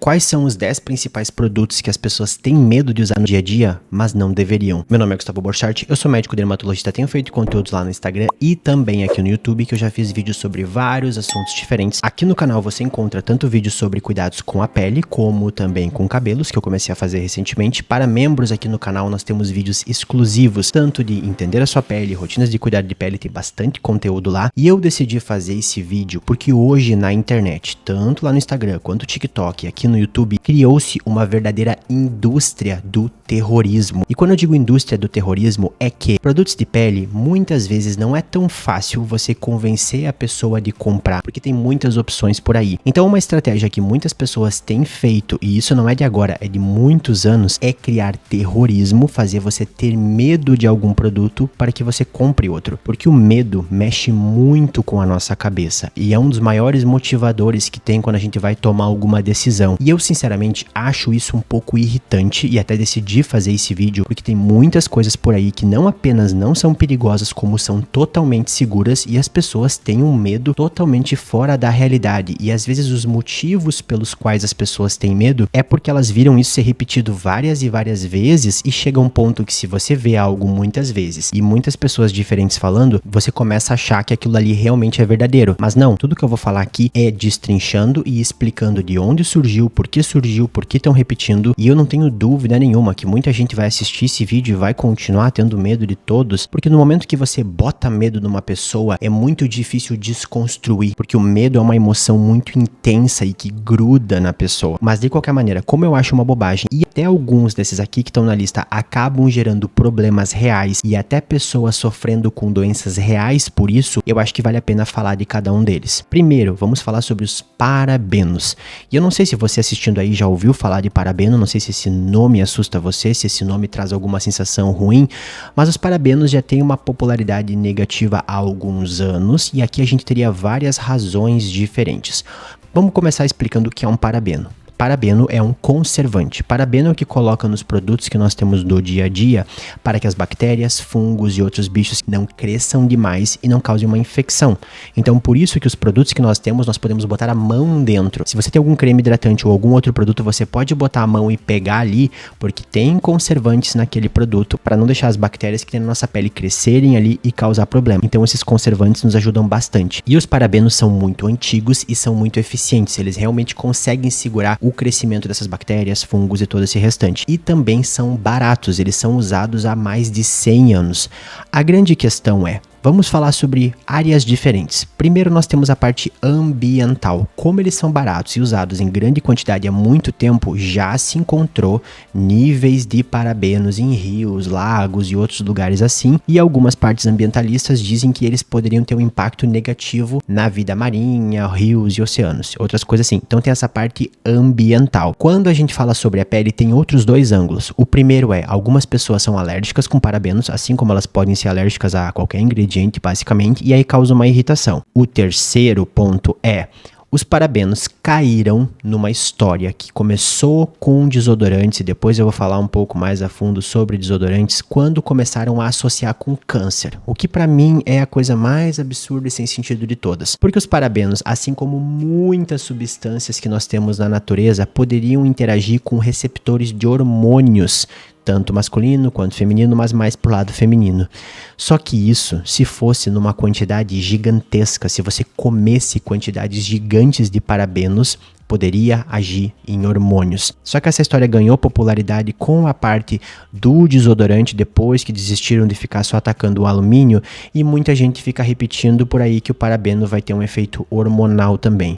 Quais são os 10 principais produtos que as pessoas têm medo de usar no dia a dia, mas não deveriam? Meu nome é Gustavo Borchardt, eu sou médico dermatologista, tenho feito conteúdos lá no Instagram e também aqui no YouTube, que eu já fiz vídeos sobre vários assuntos diferentes. Aqui no canal você encontra tanto vídeos sobre cuidados com a pele, como também com cabelos, que eu comecei a fazer recentemente. Para membros aqui no canal nós temos vídeos exclusivos, tanto de entender a sua pele, rotinas de cuidado de pele, tem bastante conteúdo lá. E eu decidi fazer esse vídeo porque hoje na internet, tanto lá no Instagram quanto no TikTok, aqui no YouTube, criou-se uma verdadeira indústria do terrorismo. E quando eu digo indústria do terrorismo, é que produtos de pele, muitas vezes não é tão fácil você convencer a pessoa de comprar, porque tem muitas opções por aí. Então uma estratégia que muitas pessoas têm feito, e isso não é de agora, é de muitos anos, é criar terrorismo, fazer você ter medo de algum produto para que você compre outro. Porque o medo mexe muito com a nossa cabeça e é um dos maiores motivadores que tem quando a gente vai tomar alguma decisão. E eu sinceramente acho isso um pouco irritante e até decidi fazer esse vídeo porque tem muitas coisas por aí que não apenas não são perigosas, como são totalmente seguras, e as pessoas têm um medo totalmente fora da realidade. E às vezes os motivos pelos quais as pessoas têm medo é porque elas viram isso ser repetido várias e várias vezes, e chega um ponto que se você vê algo muitas vezes e muitas pessoas diferentes falando, você começa a achar que aquilo ali realmente é verdadeiro. Mas não, tudo que eu vou falar aqui é destrinchando e explicando de onde surgiu, por que estão repetindo, e eu não tenho dúvida nenhuma que muita gente vai assistir esse vídeo e vai continuar tendo medo de todos, porque no momento que você bota medo numa pessoa, é muito difícil desconstruir, porque o medo é uma emoção muito intensa e que gruda na pessoa. Mas de qualquer maneira, como eu acho uma bobagem, e até alguns desses aqui que estão na lista acabam gerando problemas reais e até pessoas sofrendo com doenças reais por isso, eu acho que vale a pena falar de cada um deles. Primeiro, vamos falar sobre os parabenos. E eu não sei se você assistindo aí já ouviu falar de parabeno, não sei se esse nome assusta você, se esse nome traz alguma sensação ruim, mas os parabenos já têm uma popularidade negativa há alguns anos, e aqui a gente teria várias razões diferentes. Vamos começar explicando o que é um parabeno. Parabeno é um conservante. Parabeno é o que coloca nos produtos que nós temos do dia a dia para que as bactérias, fungos e outros bichos não cresçam demais e não causem uma infecção. Então, por isso que os produtos que nós temos, nós podemos botar a mão dentro. Se você tem algum creme hidratante ou algum outro produto, você pode botar a mão e pegar ali, porque tem conservantes naquele produto para não deixar as bactérias que tem na nossa pele crescerem ali e causar problema. Então, esses conservantes nos ajudam bastante. E os parabenos são muito antigos e são muito eficientes. Eles realmente conseguem segurar o crescimento dessas bactérias, fungos e todo esse restante. E também são baratos, eles são usados há mais de 100 anos. A grande questão é, vamos falar sobre áreas diferentes. Primeiro nós temos a parte ambiental. Como eles são baratos e usados em grande quantidade há muito tempo, já se encontrou níveis de parabenos em rios, lagos e outros lugares assim, e algumas partes ambientalistas dizem que eles poderiam ter um impacto negativo na vida marinha, rios e oceanos, outras coisas assim. Então tem essa parte ambiental. Quando a gente fala sobre a pele, tem outros dois ângulos. O primeiro é, algumas pessoas são alérgicas com parabenos, assim como elas podem ser alérgicas a qualquer ingrediente basicamente, e aí causa uma irritação. O terceiro ponto é, os parabenos caíram numa história que começou com desodorantes, e depois eu vou falar um pouco mais a fundo sobre desodorantes, quando começaram a associar com câncer, o que pra mim é a coisa mais absurda e sem sentido de todas, porque os parabenos, assim como muitas substâncias que nós temos na natureza, poderiam interagir com receptores de hormônios, tanto masculino quanto feminino, mas mais pro lado feminino. Só que isso, se fosse numa quantidade gigantesca, se você comesse quantidades gigantes de parabenos, poderia agir em hormônios. Só que essa história ganhou popularidade com a parte do desodorante depois que desistiram de ficar só atacando o alumínio, e muita gente fica repetindo por aí que o parabeno vai ter um efeito hormonal também.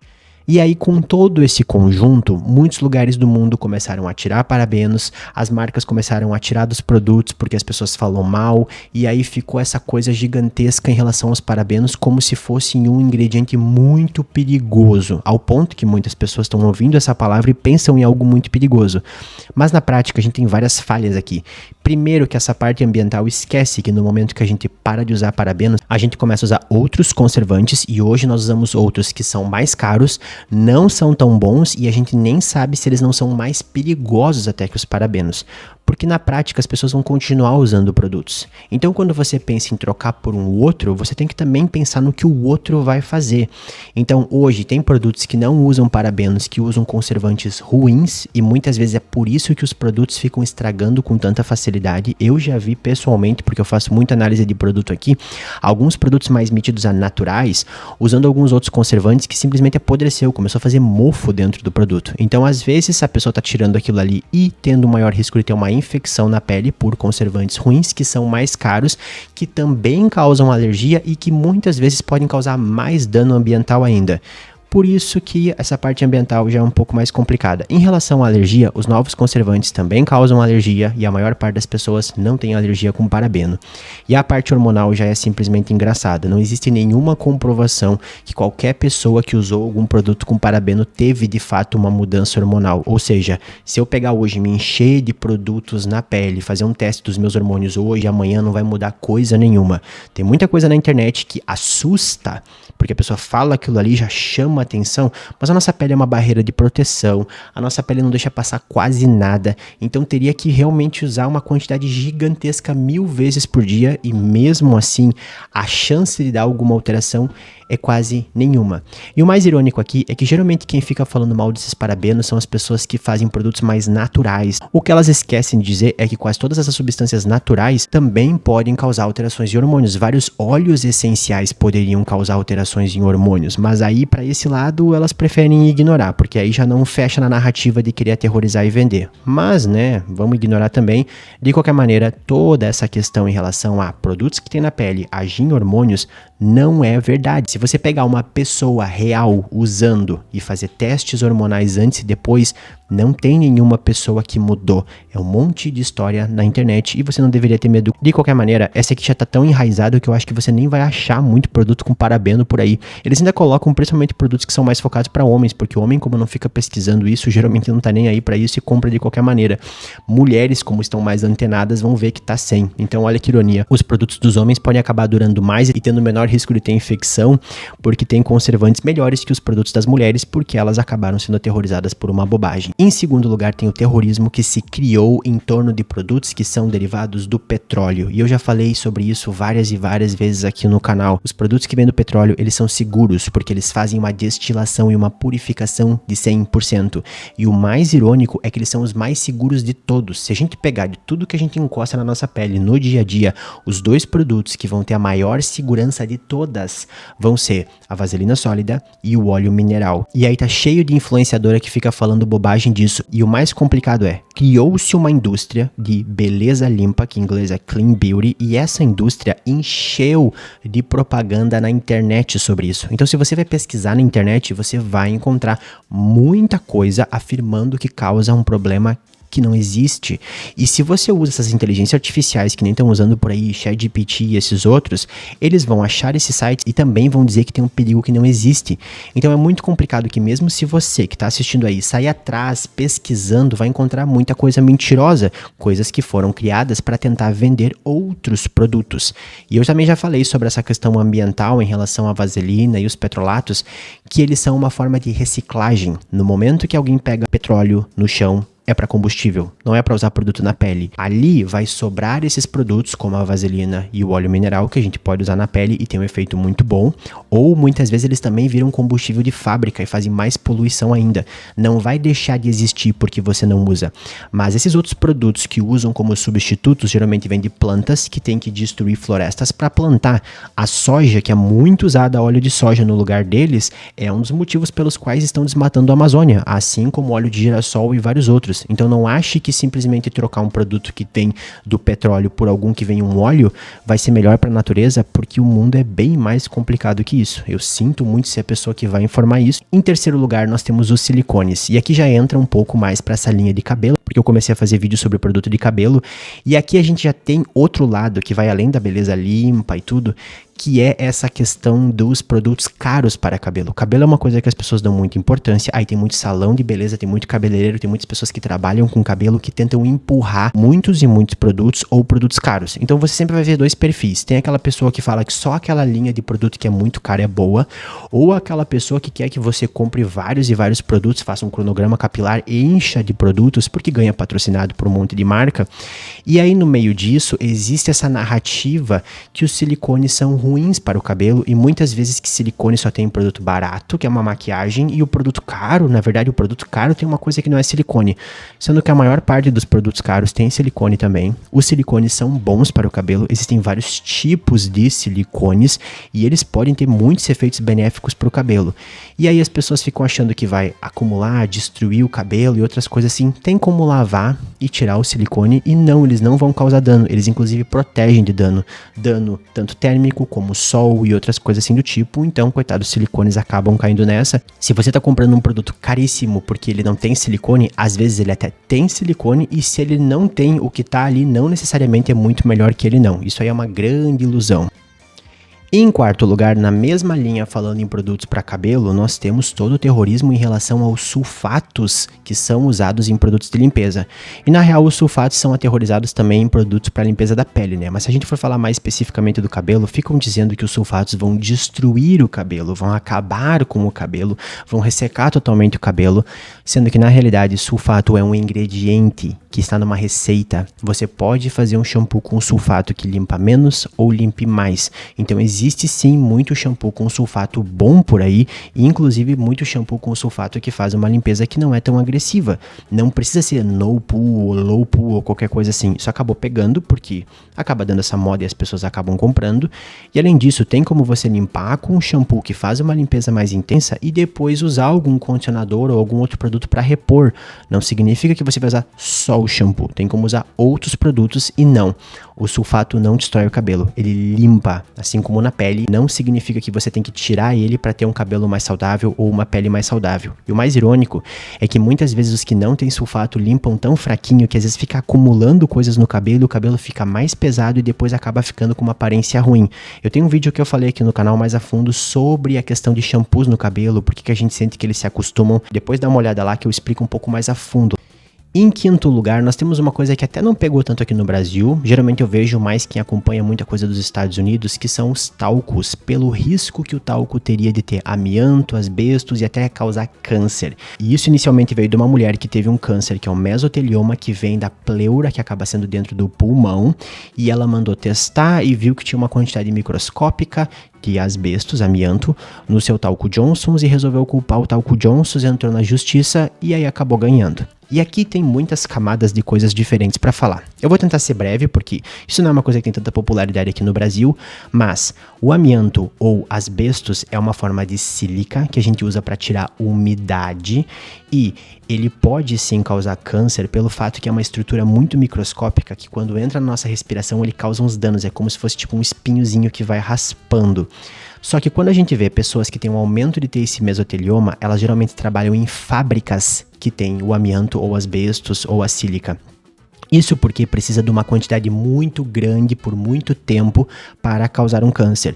E aí, com todo esse conjunto, muitos lugares do mundo começaram a tirar parabenos, as marcas começaram a tirar dos produtos porque as pessoas falam mal, e aí ficou essa coisa gigantesca em relação aos parabenos, como se fosse um ingrediente muito perigoso, ao ponto que muitas pessoas estão ouvindo essa palavra e pensam em algo muito perigoso. Mas na prática a gente tem várias falhas aqui. Primeiro, que essa parte ambiental esquece que no momento que a gente para de usar parabenos, a gente começa a usar outros conservantes, e hoje nós usamos outros que são mais caros, não são tão bons, e a gente nem sabe se eles não são mais perigosos até que os parabenos. porque na prática as pessoas vão continuar usando produtos. Então quando você pensa em trocar por um outro, você tem que também pensar no que o outro vai fazer. Então hoje tem produtos que não usam parabenos, que usam conservantes ruins, e muitas vezes é por isso que os produtos ficam estragando com tanta facilidade. Eu já vi pessoalmente, porque eu faço muita análise de produto aqui, alguns produtos mais metidos a naturais, usando alguns outros conservantes que simplesmente apodreceu, começou a fazer mofo dentro do produto. Então às vezes a pessoa está tirando aquilo ali e tendo um maior risco de ter uma infecção na pele por conservantes ruins, que são mais caros, que também causam alergia e que muitas vezes podem causar mais dano ambiental ainda. Por isso que essa parte ambiental já é um pouco mais complicada. Em relação à alergia, os novos conservantes também causam alergia e a maior parte das pessoas não tem alergia com parabeno. E a parte hormonal já é simplesmente engraçada. Não existe nenhuma comprovação que qualquer pessoa que usou algum produto com parabeno teve de fato uma mudança hormonal. Ou seja, se eu pegar hoje e me encher de produtos na pele, fazer um teste dos meus hormônios hoje, amanhã não vai mudar coisa nenhuma. Tem muita coisa na internet que assusta, porque a pessoa fala aquilo ali, já chama atenção, mas a nossa pele é uma barreira de proteção, a nossa pele não deixa passar quase nada, então teria que realmente usar uma quantidade gigantesca 1000 vezes por dia, e mesmo assim a chance de dar alguma alteração é quase nenhuma. E o mais irônico aqui é que geralmente quem fica falando mal desses parabenos são as pessoas que fazem produtos mais naturais. O que elas esquecem de dizer é que quase todas essas substâncias naturais também podem causar alterações de hormônios. Vários óleos essenciais poderiam causar alterações em hormônios, mas aí para esse lado elas preferem ignorar, porque aí já não fecha na narrativa de querer aterrorizar e vender. Mas, né, vamos ignorar também. De qualquer maneira, toda essa questão em relação a produtos que tem na pele agir em hormônios não é verdade. Se você pegar uma pessoa real usando e fazer testes hormonais antes e depois, não tem nenhuma pessoa que mudou. É um monte de história na internet e você não deveria ter medo. De qualquer maneira, essa aqui já tá tão enraizada que eu acho que você nem vai achar muito produto com parabeno por aí. Eles ainda colocam principalmente produtos que são mais focados para homens, porque o homem, como não fica pesquisando isso, geralmente não tá nem aí para isso e compra de qualquer maneira. Mulheres, como estão mais antenadas, vão ver que tá sem. Então olha que ironia. Os produtos dos homens podem acabar durando mais e tendo menor risco de ter infecção, porque tem conservantes melhores que os produtos das mulheres, porque elas acabaram sendo aterrorizadas por uma bobagem. Em segundo lugar, tem o terrorismo que se criou em torno de produtos que são derivados do petróleo. E eu já falei sobre isso várias e várias vezes aqui no canal. Os produtos que vêm do petróleo, eles são seguros, porque eles fazem uma destilação e uma purificação de 100%. E o mais irônico é que eles são os mais seguros de todos. Se a gente pegar de tudo que a gente encosta na nossa pele no dia a dia, os dois produtos que vão ter a maior segurança de todas vão ser a vaselina sólida e o óleo mineral. E aí tá cheio de influenciadora que fica falando bobagem disso. E o mais complicado é, criou-se uma indústria de beleza limpa, que em inglês é clean beauty, e essa indústria encheu de propaganda na internet sobre isso. Então se você vai pesquisar na internet, você vai encontrar muita coisa afirmando que causa um problema que não existe. E se você usa essas inteligências artificiais que nem estão usando por aí, ChatGPT e esses outros, eles vão achar esses sites e também vão dizer que tem um perigo que não existe. Então é muito complicado que mesmo se você que está assistindo aí sair atrás, pesquisando, vai encontrar muita coisa mentirosa, coisas que foram criadas para tentar vender outros produtos. E eu também já falei sobre essa questão ambiental em relação à vaselina e os petrolatos, que eles são uma forma de reciclagem. No momento que alguém pega petróleo no chão, é para combustível, não é para usar produto na pele. Ali vai sobrar esses produtos, como a vaselina e o óleo mineral, que a gente pode usar na pele e tem um efeito muito bom. Ou muitas vezes eles também viram combustível de fábrica e fazem mais poluição ainda. Não vai deixar de existir porque você não usa. Mas esses outros produtos que usam como substitutos geralmente vêm de plantas que tem que destruir florestas para plantar. A soja, que é muito usada, óleo de soja no lugar deles, é um dos motivos pelos quais estão desmatando a Amazônia, assim como óleo de girassol e vários outros. Então não ache que simplesmente trocar um produto que tem do petróleo por algum que vem um óleo vai ser melhor para a natureza, porque o mundo é bem mais complicado que isso. Eu sinto muito ser a pessoa que vai informar isso. Em terceiro lugar, nós temos os silicones. E aqui já entra um pouco mais para essa linha de cabelo, porque eu comecei a fazer vídeo sobre produto de cabelo. E aqui a gente já tem outro lado que vai além da beleza limpa e tudo, que é essa questão dos produtos caros para cabelo. Cabelo é uma coisa que as pessoas dão muita importância, aí tem muito salão de beleza, tem muito cabeleireiro, tem muitas pessoas que trabalham com cabelo que tentam empurrar muitos e muitos produtos ou produtos caros. Então você sempre vai ver dois perfis. Tem aquela pessoa que fala que só aquela linha de produto que é muito cara é boa, ou aquela pessoa que quer que você compre vários e vários produtos, faça um cronograma capilar, encha de produtos, porque ganha patrocinado por um monte de marca. E aí no meio disso existe essa narrativa que os silicones são ruins para o cabelo, e muitas vezes que silicone só tem produto barato, que é uma maquiagem, e o produto caro, na verdade o produto caro tem uma coisa que não é silicone, sendo que a maior parte dos produtos caros tem silicone também. Os silicones são bons para o cabelo, existem vários tipos de silicones e eles podem ter muitos efeitos benéficos para o cabelo. E aí as pessoas ficam achando que vai acumular, destruir o cabelo e outras coisas assim. Tem como lavar e tirar o silicone, e não, eles não vão causar dano, eles inclusive protegem de dano tanto térmico como sol e outras coisas assim do tipo. Então, coitados, os silicones acabam caindo nessa. Se você tá comprando um produto caríssimo porque ele não tem silicone, às vezes ele até tem silicone, e se ele não tem, o que tá ali não necessariamente é muito melhor que ele não. Isso aí é uma grande ilusão. Em quarto lugar, na mesma linha, falando em produtos para cabelo, nós temos todo o terrorismo em relação aos sulfatos que são usados em produtos de limpeza. E na real, os sulfatos são aterrorizados também em produtos para limpeza da pele, né? Mas se a gente for falar mais especificamente do cabelo, ficam dizendo que os sulfatos vão destruir o cabelo, vão acabar com o cabelo, vão ressecar totalmente o cabelo, sendo que na realidade sulfato é um ingrediente que está numa receita. Você pode fazer um shampoo com sulfato que limpa menos ou limpe mais. Então existe sim muito shampoo com sulfato bom por aí, e inclusive muito shampoo com sulfato que faz uma limpeza que não é tão agressiva. Não precisa ser no poo ou low poo ou qualquer coisa assim. Isso acabou pegando porque acaba dando essa moda e as pessoas acabam comprando. E além disso, tem como você limpar com um shampoo que faz uma limpeza mais intensa e depois usar algum condicionador ou algum outro produto para repor. Não significa que você vai usar só o shampoo. Tem como usar outros produtos, e não. O sulfato não destrói o cabelo, ele limpa, assim como na pele. Não significa que você tem que tirar ele para ter um cabelo mais saudável ou uma pele mais saudável. E o mais irônico é que muitas vezes os que não têm sulfato limpam tão fraquinho que às vezes fica acumulando coisas no cabelo, o cabelo fica mais pesado e depois acaba ficando com uma aparência ruim. Eu tenho um vídeo que eu falei aqui no canal mais a fundo sobre a questão de shampoos no cabelo, porque que a gente sente que eles se acostumam. Depois dá uma olhada lá que eu explico um pouco mais a fundo. Em quinto lugar, nós temos uma coisa que até não pegou tanto aqui no Brasil, geralmente eu vejo mais quem acompanha muita coisa dos Estados Unidos, que são os talcos, pelo risco que o talco teria de ter amianto, asbestos e até causar câncer. E isso inicialmente veio de uma mulher que teve um câncer, que é o mesotelioma, que vem da pleura, que acaba sendo dentro do pulmão, e ela mandou testar e viu que tinha uma quantidade microscópica de asbestos, amianto, no seu talco Johnson's, e resolveu culpar o talco Johnson's, entrou na justiça e aí acabou ganhando. E aqui tem muitas camadas de coisas diferentes para falar. Eu vou tentar ser breve, porque isso não é uma coisa que tem tanta popularidade aqui no Brasil, mas o amianto ou asbestos é uma forma de sílica que a gente usa para tirar umidade, e ele pode sim causar câncer pelo fato que é uma estrutura muito microscópica que quando entra na nossa respiração ele causa uns danos, é como se fosse tipo um espinhozinho que vai raspando. Só que quando a gente vê pessoas que têm um aumento de ter esse mesotelioma, elas geralmente trabalham em fábricas que tem o amianto ou asbestos ou a sílica. Isso porque precisa de uma quantidade muito grande por muito tempo para causar um câncer.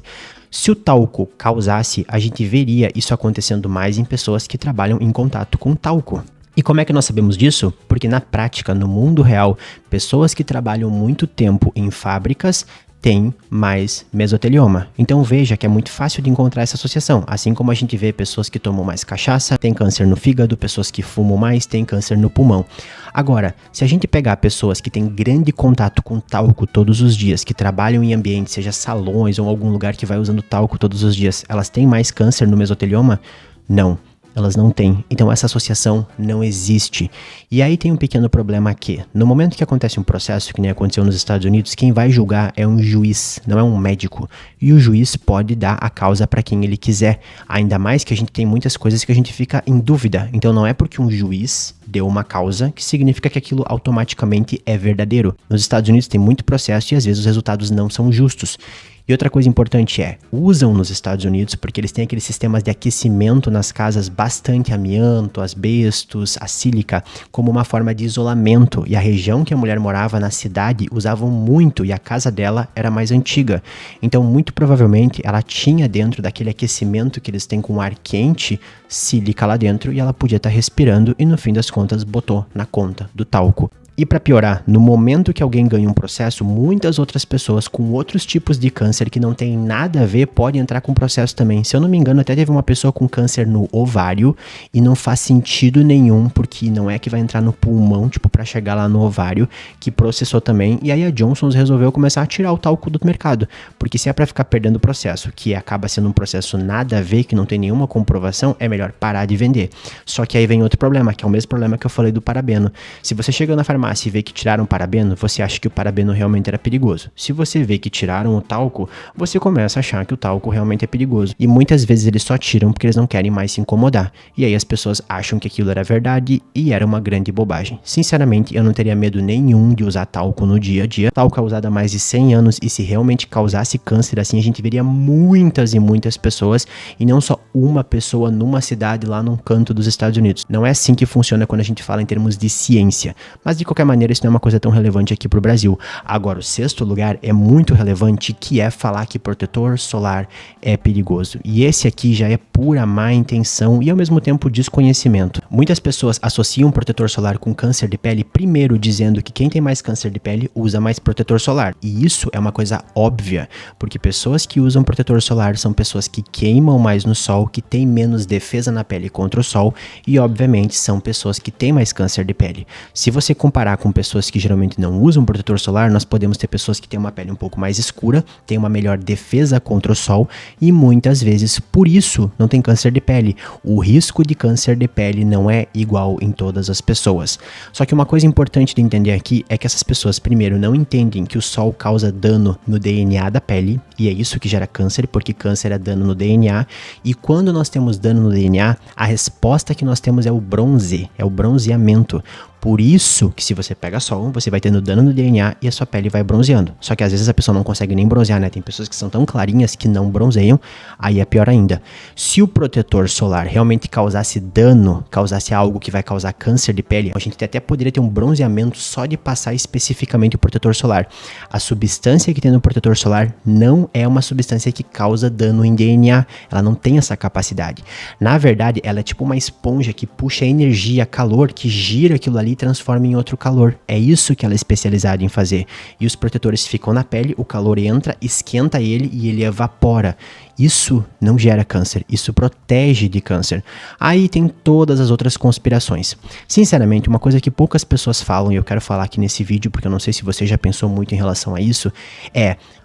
Se o talco causasse, a gente veria isso acontecendo mais em pessoas que trabalham em contato com talco. E como é que nós sabemos disso? Porque na prática, no mundo real, pessoas que trabalham muito tempo em fábricas tem mais mesotelioma. Então veja que é muito fácil de encontrar essa associação. Assim como a gente vê pessoas que tomam mais cachaça, tem câncer no fígado, pessoas que fumam mais, tem câncer no pulmão. Agora, se a gente pegar pessoas que têm grande contato com talco todos os dias, que trabalham em ambientes, seja salões ou algum lugar que vai usando talco todos os dias, elas têm mais câncer no mesotelioma? Não. Elas não têm. Então essa associação não existe. E aí tem um pequeno problema aqui. No momento que acontece um processo, que nem aconteceu nos Estados Unidos, quem vai julgar é um juiz, não é um médico. E o juiz pode dar a causa para quem ele quiser. Ainda mais que a gente tem muitas coisas que a gente fica em dúvida. Então não é porque um juiz deu uma causa, que significa que aquilo automaticamente é verdadeiro. Nos Estados Unidos tem muito processo e às vezes os resultados não são justos. E outra coisa importante usam nos Estados Unidos, porque eles têm aqueles sistemas de aquecimento nas casas, bastante amianto, asbestos, a sílica, como uma forma de isolamento. E a região que a mulher morava na cidade usavam muito e a casa dela era mais antiga. Então, muito provavelmente, ela tinha dentro daquele aquecimento que eles têm com ar quente, sílica lá dentro, e ela podia estar respirando e no fim das contas botou na conta do talco. E para piorar, no momento que alguém ganha um processo, muitas outras pessoas com outros tipos de câncer que não tem nada a ver podem entrar com processo também. Se eu não me engano, até teve uma pessoa com câncer no ovário e não faz sentido nenhum, porque não é que vai entrar no pulmão, tipo, para chegar lá no ovário, que processou também. E aí a Johnson's resolveu começar a tirar o talco do mercado, porque se é para ficar perdendo o processo, que acaba sendo um processo nada a ver, que não tem nenhuma comprovação, é melhor parar de vender. Só que aí vem outro problema, que é o mesmo problema que eu falei do parabeno. Se você chega na farmácia e vê que tiraram o parabeno, você acha que o parabeno realmente era perigoso. Se você vê que tiraram o talco, você começa a achar que o talco realmente é perigoso. E muitas vezes eles só tiram porque eles não querem mais se incomodar. E aí as pessoas acham que aquilo era verdade e era uma grande bobagem. Sinceramente, eu não teria medo nenhum de usar talco no dia a dia. Talco é usado há mais de 100 anos e se realmente causasse câncer assim, a gente veria muitas e muitas pessoas e não só uma pessoa numa cidade lá num canto dos Estados Unidos. Não é assim que funciona quando a gente fala em termos de ciência. Mas de qualquer maneira, isso não é uma coisa tão relevante aqui pro Brasil. Agora, o sexto lugar é muito relevante, que é falar que protetor solar é perigoso. E esse aqui já é pura má intenção e ao mesmo tempo desconhecimento. Muitas pessoas associam protetor solar com câncer de pele, primeiro dizendo que quem tem mais câncer de pele usa mais protetor solar. E isso é uma coisa óbvia, porque pessoas que usam protetor solar são pessoas que queimam mais no sol, que têm menos defesa na pele contra o sol e, obviamente, são pessoas que têm mais câncer de pele. Se você comparar com pessoas que geralmente não usam protetor solar, nós podemos ter pessoas que têm uma pele um pouco mais escura, têm uma melhor defesa contra o sol e muitas vezes, por isso, não tem câncer de pele. O risco de câncer de pele não é igual em todas as pessoas. Só que uma coisa importante de entender aqui é que essas pessoas, primeiro, não entendem que o sol causa dano no DNA da pele, e é isso que gera câncer, porque câncer é dano no DNA, e quando nós temos dano no DNA, a resposta que nós temos é o bronze, é o bronzeamento. Por isso que se você pega sol, você vai tendo dano no DNA e a sua pele vai bronzeando. Só que às vezes a pessoa não consegue nem bronzear, né? Tem pessoas que são tão clarinhas que não bronzeiam, aí é pior ainda. Se o protetor solar realmente causasse dano, causasse algo que vai causar câncer de pele, a gente até poderia ter um bronzeamento só de passar especificamente o protetor solar. A substância que tem no protetor solar não é uma substância que causa dano em DNA, ela não tem essa capacidade. Na verdade, ela é tipo uma esponja que puxa energia, calor, que gira aquilo ali e transforma em outro calor. É isso que ela é especializada em fazer. E os protetores ficam na pele, o calor entra, esquenta ele e ele evapora. Isso não gera câncer, isso protege de câncer. Aí tem todas as outras conspirações. Sinceramente, uma coisa que poucas pessoas falam, e eu quero falar aqui nesse vídeo, porque eu não sei se você já pensou muito em relação a isso,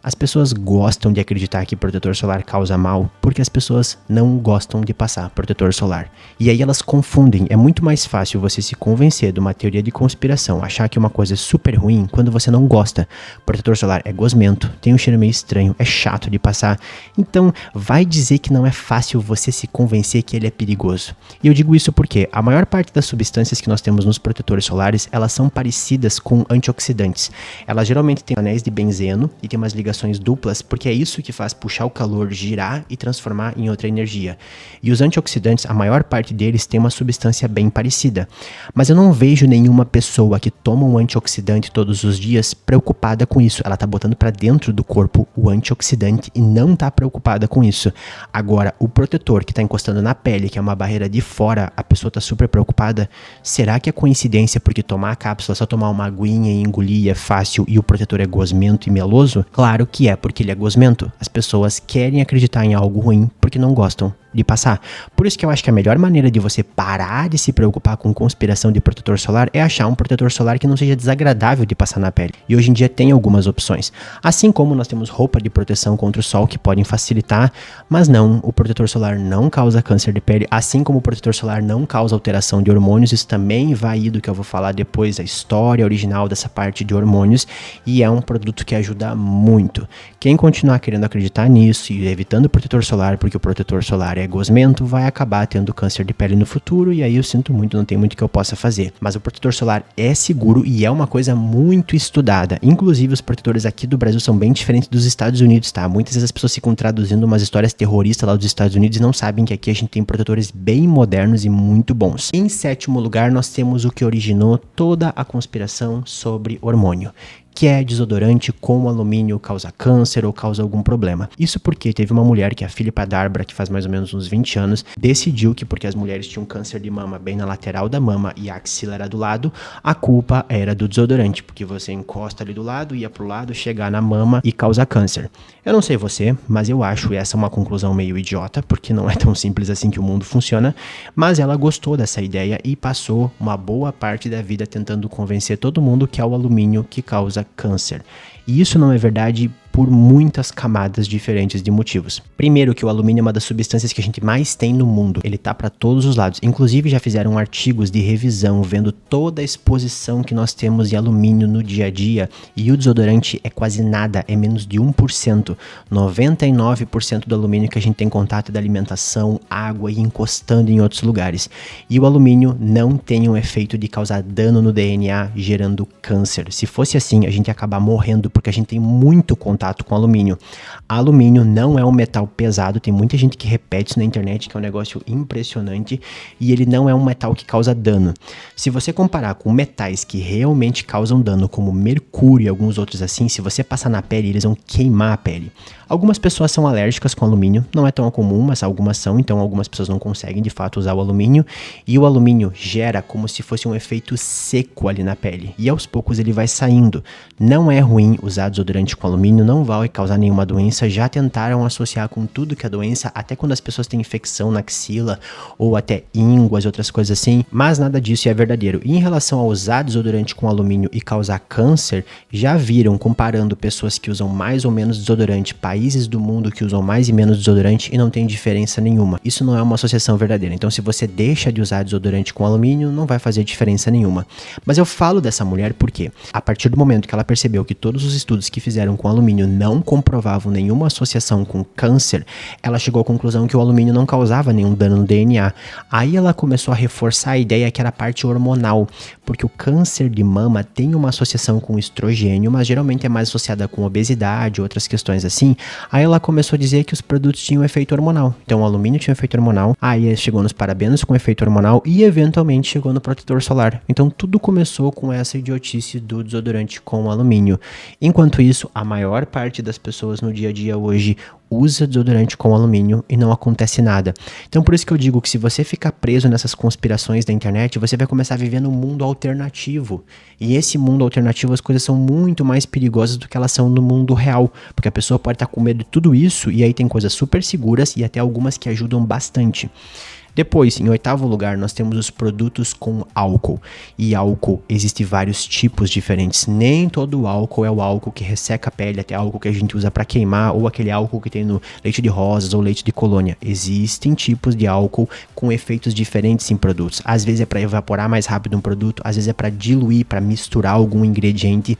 as pessoas gostam de acreditar que protetor solar causa mal, porque as pessoas não gostam de passar protetor solar. E aí elas confundem, é muito mais fácil você se convencer de uma teoria de conspiração, achar que uma coisa é super ruim, quando você não gosta. Protetor solar é gosmento, tem um cheiro meio estranho, é chato de passar, então vai dizer que não é fácil você se convencer que ele é perigoso. E eu digo isso porque a maior parte das substâncias que nós temos nos protetores solares, elas são parecidas com antioxidantes. Elas geralmente têm anéis de benzeno e tem umas ligações duplas, porque é isso que faz puxar o calor, girar e transformar em outra energia. E os antioxidantes, a maior parte deles tem uma substância bem parecida. Mas eu não vejo nenhuma pessoa que toma um antioxidante todos os dias preocupada com isso. Ela tá botando para dentro do corpo o antioxidante e não tá preocupada com isso. Agora, o protetor que está encostando na pele, que é uma barreira de fora, a pessoa está super preocupada. Será que é coincidência porque tomar a cápsula, só tomar uma aguinha e engolir é fácil e o protetor é gosmento e meloso? Claro que é, porque ele é gosmento. As pessoas querem acreditar em algo ruim porque não gostam de passar. Por isso que eu acho que a melhor maneira de você parar de se preocupar com conspiração de protetor solar é achar um protetor solar que não seja desagradável de passar na pele. E hoje em dia tem algumas opções. Assim como nós temos roupa de proteção contra o sol que podem facilitar, mas não, o protetor solar não causa câncer de pele, assim como o protetor solar não causa alteração de hormônios. Isso também vai ir do que eu vou falar depois, a história original dessa parte de hormônios, e é um produto que ajuda muito. Quem continuar querendo acreditar nisso e evitando o protetor solar, porque o protetor solar é gosmento, vai acabar tendo câncer de pele no futuro, e aí eu sinto muito, não tem muito que eu possa fazer. Mas o protetor solar é seguro e é uma coisa muito estudada. Inclusive, os protetores aqui do Brasil são bem diferentes dos Estados Unidos, tá? Muitas vezes as pessoas ficam traduzindo umas histórias terroristas lá dos Estados Unidos e não sabem que aqui a gente tem protetores bem modernos e muito bons. Em sétimo lugar, nós temos o que originou toda a conspiração sobre hormônio, que é desodorante com alumínio causa câncer ou causa algum problema. Isso porque teve uma mulher, que é a Philippa Darbra, que faz mais ou menos uns 20 anos, decidiu que porque as mulheres tinham câncer de mama bem na lateral da mama e a axila era do lado, a culpa era do desodorante, porque você encosta ali do lado, ia pro lado, chegar na mama e causa câncer. Eu não sei você, mas eu acho essa uma conclusão meio idiota, porque não é tão simples assim que o mundo funciona, mas ela gostou dessa ideia e passou uma boa parte da vida tentando convencer todo mundo que é o alumínio que causa câncer. E isso não é verdade por muitas camadas diferentes de motivos. Primeiro, que o alumínio é uma das substâncias que a gente mais tem no mundo. Ele tá para todos os lados. Inclusive já fizeram artigos de revisão vendo toda a exposição que nós temos de alumínio no dia a dia, e o desodorante é quase nada, é menos de 1%. 99% do alumínio que a gente tem contato é da alimentação, água e encostando em outros lugares. E o alumínio não tem um efeito de causar dano no DNA, gerando câncer. Se fosse assim, a gente ia acabar morrendo, porque a gente tem muito contato com alumínio. Alumínio não é um metal pesado, tem muita gente que repete isso na internet, que é um negócio impressionante, e ele não é um metal que causa dano. Se você comparar com metais que realmente causam dano, como mercúrio e alguns outros assim, se você passar na pele, eles vão queimar a pele. Algumas pessoas são alérgicas com alumínio, não é tão comum, mas algumas são, então algumas pessoas não conseguem de fato usar o alumínio, e o alumínio gera como se fosse um efeito seco ali na pele, e aos poucos ele vai saindo. Não é ruim usar desodorante com alumínio, não vai causar nenhuma doença, já tentaram associar com tudo que é doença, até quando as pessoas têm infecção na axila, ou até ínguas e outras coisas assim, mas nada disso é verdadeiro. E em relação a usar desodorante com alumínio e causar câncer, já viram, comparando pessoas que usam mais ou menos desodorante, países do mundo que usam mais e menos desodorante, e não tem diferença nenhuma. Isso não é uma associação verdadeira. Então, se você deixa de usar desodorante com alumínio, não vai fazer diferença nenhuma. Mas eu falo dessa mulher porque, a partir do momento que ela percebeu que todos os estudos que fizeram com alumínio não comprovavam nenhuma associação com câncer, ela chegou à conclusão que o alumínio não causava nenhum dano no DNA. Aí ela começou a reforçar a ideia que era a parte hormonal, porque o câncer de mama tem uma associação com estrogênio, mas geralmente é mais associada com obesidade, outras questões assim. Aí ela começou a dizer que os produtos tinham efeito hormonal. Então o alumínio tinha efeito hormonal, aí chegou nos parabenos com efeito hormonal e eventualmente chegou no protetor solar. Então tudo começou com essa idiotice do desodorante com alumínio. Enquanto isso, a maior parte das pessoas no dia a dia hoje usa desodorante com alumínio e não acontece nada. Então por isso que eu digo que se você ficar preso nessas conspirações da internet, você vai começar a viver num mundo alternativo. E esse mundo alternativo, as coisas são muito mais perigosas do que elas são no mundo real, porque a pessoa pode estar com medo de tudo isso, e aí tem coisas super seguras e até algumas que ajudam bastante. Depois, em oitavo lugar, nós temos os produtos com álcool. E álcool, existem vários tipos diferentes. Nem todo álcool é o álcool que resseca a pele, até álcool que a gente usa para queimar, ou aquele álcool que tem no leite de rosas ou leite de colônia. Existem tipos de álcool com efeitos diferentes em produtos. Às vezes é para evaporar mais rápido um produto, às vezes é para diluir, para misturar algum ingrediente.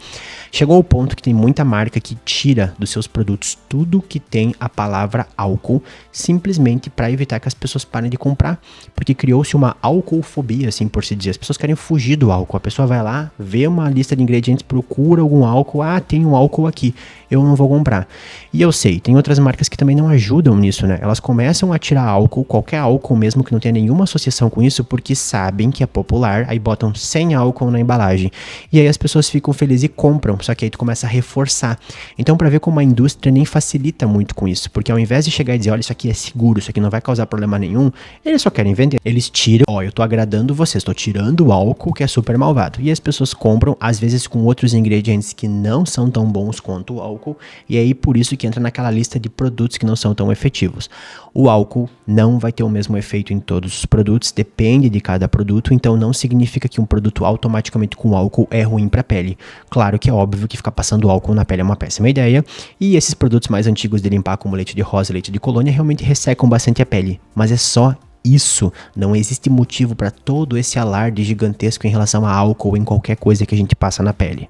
Chegou ao ponto que tem muita marca que tira dos seus produtos tudo que tem a palavra álcool, simplesmente para evitar que as pessoas parem de comprar, porque criou-se uma álcoolfobia, assim por se dizer. As pessoas querem fugir do álcool. A pessoa vai lá, vê uma lista de ingredientes, procura algum álcool, tem um álcool aqui, eu não vou comprar. E eu sei, tem outras marcas que também não ajudam nisso, né? Elas começam a tirar álcool, qualquer álcool mesmo que não tenha nenhuma associação com isso, porque sabem que é popular, aí botam sem álcool na embalagem. E aí as pessoas ficam felizes e compram, só que aí tu começa a reforçar. Então, pra ver como a indústria nem facilita muito com isso, porque ao invés de chegar e dizer, olha, isso aqui é seguro, isso aqui não vai causar problema nenhum, eles só querem vender. Eles tiram, eu tô agradando vocês, tô tirando o álcool que é super malvado. E as pessoas compram, às vezes com outros ingredientes que não são tão bons quanto o álcool, e aí por isso que entra naquela lista de produtos que não são tão efetivos. O álcool não vai ter o mesmo efeito em todos os produtos, depende de cada produto, então não significa que um produto automaticamente com álcool é ruim para a pele. Claro que é óbvio que ficar passando álcool na pele é uma péssima ideia, e esses produtos mais antigos de limpar, como leite de rosa, leite de colônia, realmente ressecam bastante a pele, mas é só isso. Não existe motivo para todo esse alarde gigantesco em relação a álcool em qualquer coisa que a gente passa na pele.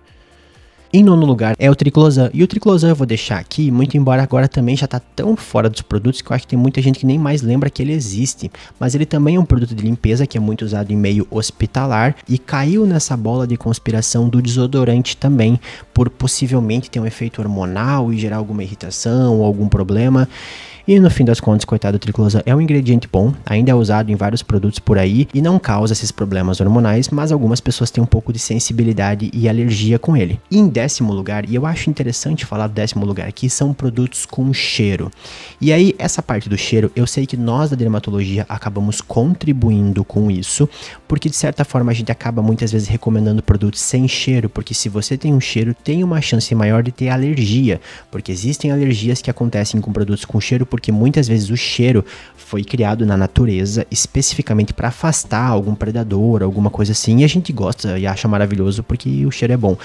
Em nono lugar é o Triclosan, e o Triclosan eu vou deixar aqui, muito embora agora também já tá tão fora dos produtos que eu acho que tem muita gente que nem mais lembra que ele existe, mas ele também é um produto de limpeza que é muito usado em meio hospitalar e caiu nessa bola de conspiração do desodorante também, por possivelmente ter um efeito hormonal e gerar alguma irritação ou algum problema. E no fim das contas, coitado, o Triclosan é um ingrediente bom, ainda é usado em vários produtos por aí e não causa esses problemas hormonais, mas algumas pessoas têm um pouco de sensibilidade e alergia com ele. E em décimo lugar, e eu acho interessante falar do décimo lugar aqui, são produtos com cheiro. E aí, essa parte do cheiro, eu sei que nós da dermatologia acabamos contribuindo com isso, porque de certa forma a gente acaba muitas vezes recomendando produtos sem cheiro, porque se você tem um cheiro, tem uma chance maior de ter alergia, porque existem alergias que acontecem com produtos com cheiro, porque muitas vezes o cheiro foi criado na natureza especificamente para afastar algum predador, alguma coisa assim, e a gente gosta e acha maravilhoso porque o cheiro é bom.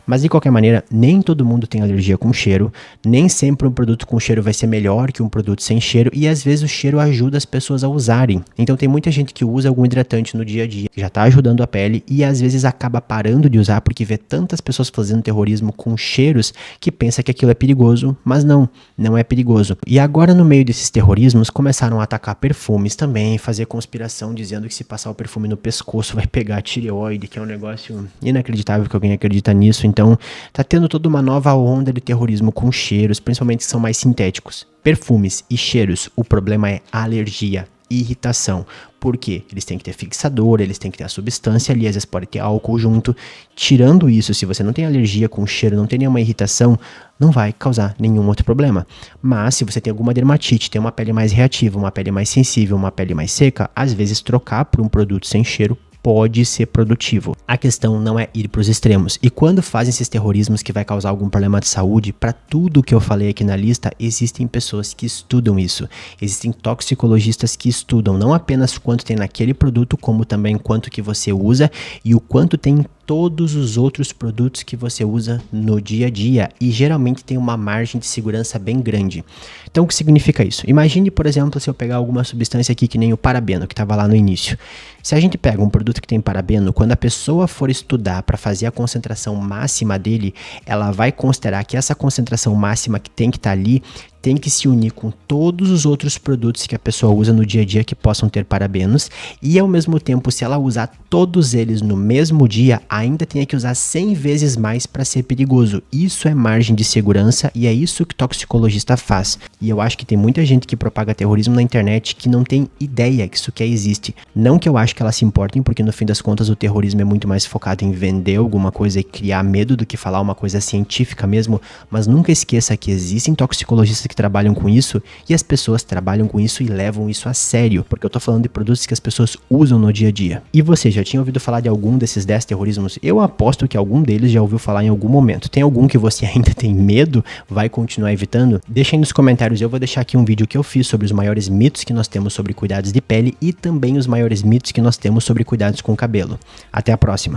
Mas de qualquer maneira, nem todo mundo tem alergia com cheiro, nem sempre um produto com cheiro vai ser melhor que um produto sem cheiro, e às vezes o cheiro ajuda as pessoas a usarem. Então tem muita gente que usa algum hidratante no dia a dia, que já tá ajudando a pele, e às vezes acaba parando de usar porque vê tantas pessoas fazendo terrorismo com cheiros que pensa que aquilo é perigoso, mas não é perigoso. E agora no meio desses terrorismos começaram a atacar perfumes também, fazer conspiração dizendo que se passar o perfume no pescoço vai pegar a tireoide, que é um negócio inacreditável que alguém acredita nisso. Então, tá tendo toda uma nova onda de terrorismo com cheiros, principalmente que são mais sintéticos. Perfumes e cheiros, o problema é alergia e irritação. Por quê? Eles têm que ter fixador, eles têm que ter a substância ali, às vezes pode ter álcool junto. Tirando isso, se você não tem alergia com cheiro, não tem nenhuma irritação, não vai causar nenhum outro problema. Mas se você tem alguma dermatite, tem uma pele mais reativa, uma pele mais sensível, uma pele mais seca, às vezes trocar por um produto sem cheiro pode ser produtivo. A questão não é ir para os extremos. E quando fazem esses terrorismos que vai causar algum problema de saúde, para tudo que eu falei aqui na lista, existem pessoas que estudam isso. Existem toxicologistas que estudam não apenas quanto tem naquele produto, como também quanto que você usa e o quanto tem em todos os outros produtos que você usa no dia a dia, e geralmente tem uma margem de segurança bem grande. Então o que significa isso? Imagine, por exemplo, se eu pegar alguma substância aqui que nem o parabeno, que estava lá no início. Se a gente pega um produto que tem parabeno, quando a pessoa for estudar para fazer a concentração máxima dele, ela vai considerar que essa concentração máxima que tem que estar ali tem que se unir com todos os outros produtos que a pessoa usa no dia a dia que possam ter parabenos, e ao mesmo tempo, se ela usar todos eles no mesmo dia, ainda tem que usar 100 vezes mais para ser perigoso. Isso é margem de segurança e é isso que o toxicologista faz. E eu acho que tem muita gente que propaga terrorismo na internet que não tem ideia que isso que existe. Não que eu acho que elas se importem, porque no fim das contas o terrorismo é muito mais focado em vender alguma coisa e criar medo do que falar uma coisa científica mesmo, mas nunca esqueça que existem toxicologistas que trabalham com isso, e as pessoas trabalham com isso e levam isso a sério, porque eu tô falando de produtos que as pessoas usam no dia a dia. E você já tinha ouvido falar de algum desses 10 terrorismos? Eu aposto que algum deles já ouviu falar em algum momento. Tem algum que você ainda tem medo? Vai continuar evitando? Deixa aí nos comentários, eu vou deixar aqui um vídeo que eu fiz sobre os maiores mitos que nós temos sobre cuidados de pele e também os maiores mitos que nós temos sobre cuidados com o cabelo. Até a próxima!